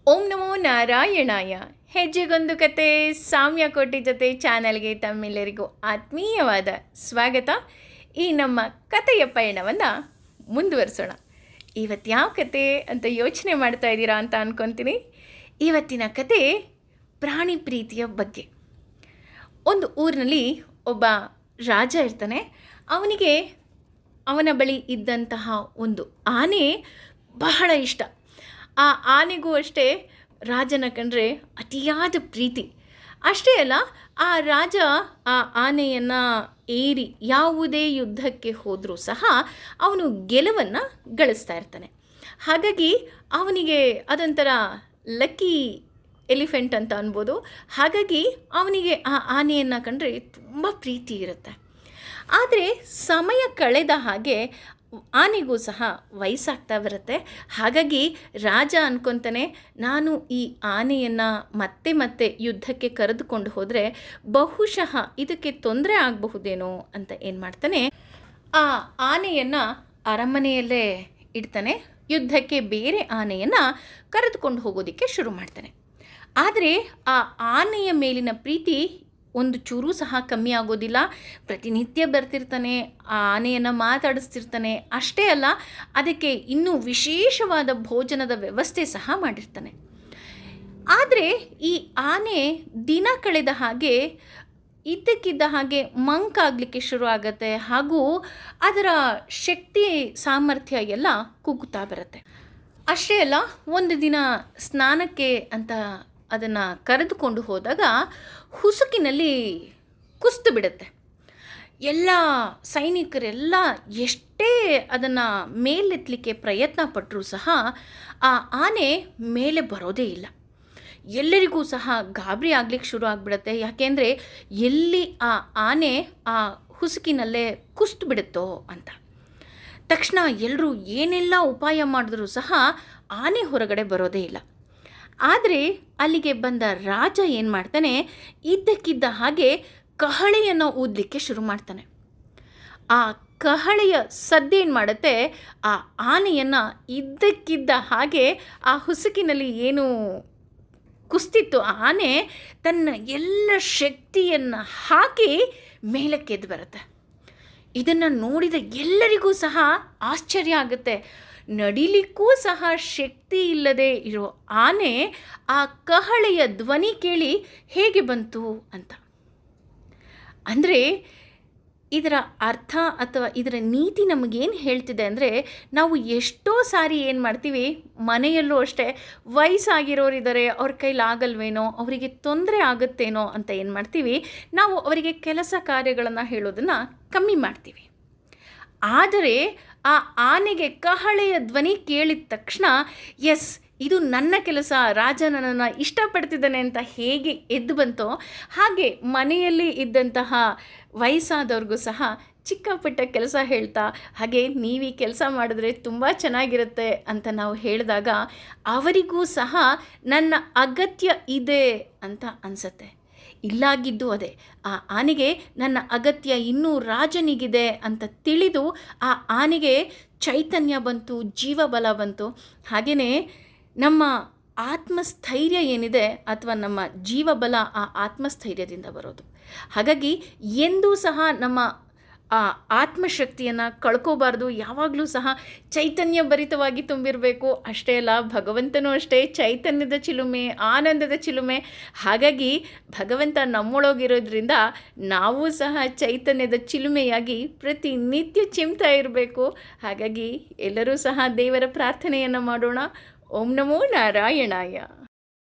ಓಂ ನಮೋ ನಾರಾಯಣಾಯ. ಹೆಜ್ಜೆಗೊಂದು ಕತೆ ಸಾಮ್ಯಕೋಟಿ ಜೊತೆ ಚಾನಲ್ಗೆ ತಮ್ಮೆಲ್ಲರಿಗೂ ಆತ್ಮೀಯವಾದ ಸ್ವಾಗತ. ಈ ನಮ್ಮ ಕತೆಯ ಪಯಣವನ್ನು ಮುಂದುವರಿಸೋಣ. ಇವತ್ತು ಯಾವ ಕತೆ ಅಂತ ಯೋಚನೆ ಮಾಡ್ತಾ ಇದ್ದೀರಾ ಅಂತ ಅಂದ್ಕೊತೀನಿ. ಇವತ್ತಿನ ಕತೆ ಪ್ರಾಣಿ ಪ್ರೀತಿಯ ಬಗ್ಗೆ. ಒಂದು ಊರಿನಲ್ಲಿ ಒಬ್ಬ ರಾಜ ಇರ್ತಾನೆ. ಅವನಿಗೆ ಅವನ ಬಳಿ ಇದ್ದಂತಹ ಒಂದು ಆನೆ ಬಹಳ ಇಷ್ಟ. ಆ ಆನೆಗೂ ಅಷ್ಟೇ ರಾಜನ ಕಂಡ್ರೆ ಅತಿಯಾದ ಪ್ರೀತಿ. ಅಷ್ಟೇ ಅಲ್ಲ, ಆ ರಾಜ ಆ ಆನೆಯನ್ನು ಏರಿ ಯಾವುದೇ ಯುದ್ಧಕ್ಕೆ ಹೋದರೂ ಸಹ ಅವನು ಗೆಲುವನ್ನು ಗಳಿಸ್ತಾ ಇರ್ತಾನೆ. ಹಾಗಾಗಿ ಅವನಿಗೆ ಅದೊಂಥರ ಲಕ್ಕಿ ಎಲಿಫೆಂಟ್ ಅಂತ ಅನ್ಬೋದು. ಹಾಗಾಗಿ ಅವನಿಗೆ ಆ ಆನೆಯನ್ನು ಕಂಡ್ರೆ ತುಂಬ ಪ್ರೀತಿ ಇರುತ್ತೆ. ಆದರೆ ಸಮಯ ಕಳೆದ ಹಾಗೆ ಆನೆಗೂ ಸಹ ವಯಸ್ಸಾಗ್ತಾ ಬರುತ್ತೆ. ಹಾಗಾಗಿ ರಾಜ ಅನ್ಕೊತಾನೆ, ನಾನು ಈ ಆನೆಯನ್ನು ಮತ್ತೆ ಮತ್ತೆ ಯುದ್ಧಕ್ಕೆ ಕರೆದುಕೊಂಡು ಹೋದರೆ ಬಹುಶಃ ಇದಕ್ಕೆ ತೊಂದರೆ ಆಗಬಹುದೇನೋ ಅಂತ ಏನು ಮಾಡ್ತಾನೆ, ಆ ಆನೆಯನ್ನು ಅರಮನೆಯಲ್ಲೇ ಇಡ್ತಾನೆ. ಯುದ್ಧಕ್ಕೆ ಬೇರೆ ಆನೆಯನ್ನು ಕರೆದುಕೊಂಡು ಹೋಗೋದಕ್ಕೆ ಶುರು ಮಾಡ್ತಾನೆ. ಆದರೆ ಆ ಆನೆಯ ಮೇಲಿನ ಪ್ರೀತಿ ಒಂದು ಚೂರು ಸಹ ಕಮ್ಮಿ ಆಗೋದಿಲ್ಲ. ಪ್ರತಿನಿತ್ಯ ಬರ್ತಿರ್ತಾನೆ, ಆ ಆನೆಯನ್ನು ಮಾತಾಡಿಸ್ತಿರ್ತಾನೆ. ಅಷ್ಟೇ ಅಲ್ಲ, ಅದಕ್ಕೆ ಇನ್ನೂ ವಿಶೇಷವಾದ ಭೋಜನದ ವ್ಯವಸ್ಥೆ ಸಹ ಮಾಡಿರ್ತಾನೆ. ಆದರೆ ಈ ಆನೆ ದಿನ ಕಳೆದ ಹಾಗೆ ಇದ್ದಕ್ಕಿದ್ದ ಹಾಗೆ ಮಂಕಾಗಲಿಕ್ಕೆ ಶುರು ಆಗುತ್ತೆ. ಹಾಗೂ ಅದರ ಶಕ್ತಿ ಸಾಮರ್ಥ್ಯ ಎಲ್ಲ ಕುಗ್ಗುತ್ತಾ ಬರುತ್ತೆ. ಅಷ್ಟೇ ಅಲ್ಲ, ಒಂದು ದಿನ ಸ್ನಾನಕ್ಕೆ ಅಂತ ಅದನ್ನು ಕರೆದುಕೊಂಡು ಹೋದಾಗ ಹುಸುಕಿನಲ್ಲಿ ಕುಸ್ತು ಬಿಡುತ್ತೆ. ಎಲ್ಲ ಸೈನಿಕರೆಲ್ಲ ಎಷ್ಟೇ ಅದನ್ನು ಮೇಲೆತ್ತಲಿಕ್ಕೆ ಪ್ರಯತ್ನ ಪಟ್ಟರೂ ಸಹ ಆ ಆನೆ ಮೇಲೆ ಬರೋದೇ ಇಲ್ಲ. ಎಲ್ಲರಿಗೂ ಸಹ ಗಾಬರಿ ಆಗ್ಲಿಕ್ಕೆ ಶುರು ಆಗಿಬಿಡುತ್ತೆ. ಯಾಕೆಂದರೆ ಎಲ್ಲಿ ಆ ಆನೆ ಆ ಹುಸುಕಿನಲ್ಲೇ ಕುಸ್ತು ಬಿಡುತ್ತೋ ಅಂತ. ತಕ್ಷಣ ಎಲ್ಲರೂ ಏನೆಲ್ಲ ಉಪಾಯ ಮಾಡಿದ್ರೂ ಸಹ ಆನೆ ಹೊರಗಡೆ ಬರೋದೇ ಇಲ್ಲ. ಆದರೆ ಅಲ್ಲಿಗೆ ಬಂದ ರಾಜ ಏನು ಮಾಡ್ತಾನೆ, ಇದ್ದಕ್ಕಿದ್ದ ಹಾಗೆ ಕಹಳೆಯನ್ನು ಊದಲಿಕ್ಕೆ ಶುರು ಮಾಡ್ತಾನೆ. ಆ ಕಹಳೆಯ ಸದ್ದೇನು ಮಾಡುತ್ತೆ, ಆ ಆನೆಯನ್ನು ಇದ್ದಕ್ಕಿದ್ದ ಹಾಗೆ ಆ ಹುಸುಕಿನಲ್ಲಿ ಏನು ಕುಸ್ತಿತ್ತು ಆ ಆನೆ ತನ್ನ ಎಲ್ಲ ಶಕ್ತಿಯನ್ನು ಹಾಕಿ ಮೇಲಕ್ಕೆದ್ದು ಬರುತ್ತೆ. ಇದನ್ನು ನೋಡಿದ ಎಲ್ಲರಿಗೂ ಸಹ ಆಶ್ಚರ್ಯ ಆಗುತ್ತೆ. ನಡಿಲಿಕ್ಕೂ ಸಹ ಶಕ್ತಿ ಇಲ್ಲದೆ ಇರೋ ಆನೆ ಆ ಕಹಳೆಯ ಧ್ವನಿ ಕೇಳಿ ಹೇಗೆ ಬಂತು ಅಂತ. ಅಂದರೆ ಇದರ ಅರ್ಥ ಅಥವಾ ಇದರ ನೀತಿ ನಮಗೇನು ಹೇಳ್ತಿದೆ ಅಂದರೆ, ನಾವು ಎಷ್ಟೋ ಸಾರಿ ಏನು ಮಾಡ್ತೀವಿ, ಮನೆಯಲ್ಲೂ ಅಷ್ಟೇ ವಯಸ್ಸಾಗಿರೋರಿದ್ದಾರೆ, ಅವ್ರ ಕೈಲಾಗಲ್ವೇನೋ, ಅವರಿಗೆ ತೊಂದರೆ ಆಗುತ್ತೇನೋ ಅಂತ ಏನು ಮಾಡ್ತೀವಿ, ನಾವು ಅವರಿಗೆ ಕೆಲಸ ಕಾರ್ಯಗಳನ್ನು ಹೇಳೋದನ್ನು ಕಮ್ಮಿ ಮಾಡ್ತೀವಿ. ಆದರೆ ಆ ಆನೆಗೆ ಕಹಳೆಯ ಧ್ವನಿ ಕೇಳಿದ ತಕ್ಷಣ, ಎಸ್ ಇದು ನನ್ನ ಕೆಲಸ, ರಾಜ ನನ್ನನ್ನು ಇಷ್ಟಪಡ್ತಿದ್ದಾನೆ ಅಂತ ಹೇಗೆ ಎದ್ದು ಬಂತೋ ಹಾಗೆ ಮನೆಯಲ್ಲಿ ಇದ್ದಂತಹ ವಯಸ್ಸಾದವ್ರಿಗೂ ಸಹ ಚಿಕ್ಕ ಪುಟ್ಟ ಕೆಲಸ ಹೇಳ್ತಾ, ಹಾಗೆ ನೀವು ಈ ಕೆಲಸ ಮಾಡಿದ್ರೆ ತುಂಬ ಚೆನ್ನಾಗಿರುತ್ತೆ ಅಂತ ನಾವು ಹೇಳಿದಾಗ ಅವರಿಗೂ ಸಹ ನನ್ನ ಅಗತ್ಯ ಇದೆ ಅಂತ ಅನಿಸುತ್ತೆ. ಇಲ್ಲಾಗಿದ್ದು ಅದೇ, ಆ ಆನೆಗೆ ನನ್ನ ಅಗತ್ಯ ಇನ್ನೂ ರಾಜನಿಗಿದೆ ಅಂತ ತಿಳಿದು ಆ ಆನೆಗೆ ಚೈತನ್ಯ ಬಂತು, ಜೀವಬಲ ಬಂತು. ಹಾಗೆಯೇ ನಮ್ಮ ಆತ್ಮಸ್ಥೈರ್ಯ ಏನಿದೆ ಅಥವಾ ನಮ್ಮ ಜೀವಬಲ ಆ ಆತ್ಮಸ್ಥೈರ್ಯದಿಂದ ಬರೋದು. ಹಾಗಾಗಿ ಎಂದೂ ಸಹ ನಮ್ಮ ಆ ಆತ್ಮಶಕ್ತಿಯನ್ನು ಕಳ್ಕೋಬಾರ್ದು. ಯಾವಾಗಲೂ ಸಹ ಚೈತನ್ಯ ಭರಿತವಾಗಿ ತುಂಬಿರಬೇಕು. ಅಷ್ಟೇ ಅಲ್ಲ, ಭಗವಂತನೂ ಅಷ್ಟೇ ಚೈತನ್ಯದ ಚಿಲುಮೆ, ಆನಂದದ ಚಿಲುಮೆ. ಹಾಗಾಗಿ ಭಗವಂತ ನಮ್ಮೊಳಗಿರೋದ್ರಿಂದ ನಾವು ಸಹ ಚೈತನ್ಯದ ಚಿಲುಮೆಯಾಗಿ ಪ್ರತಿನಿತ್ಯ ಚಿಮ್ತಾ ಇರಬೇಕು. ಹಾಗಾಗಿ ಎಲ್ಲರೂ ಸಹ ದೇವರ ಪ್ರಾರ್ಥನೆಯನ್ನು ಮಾಡೋಣ. ಓಂ ನಮೋ ನಾರಾಯಣಾಯ.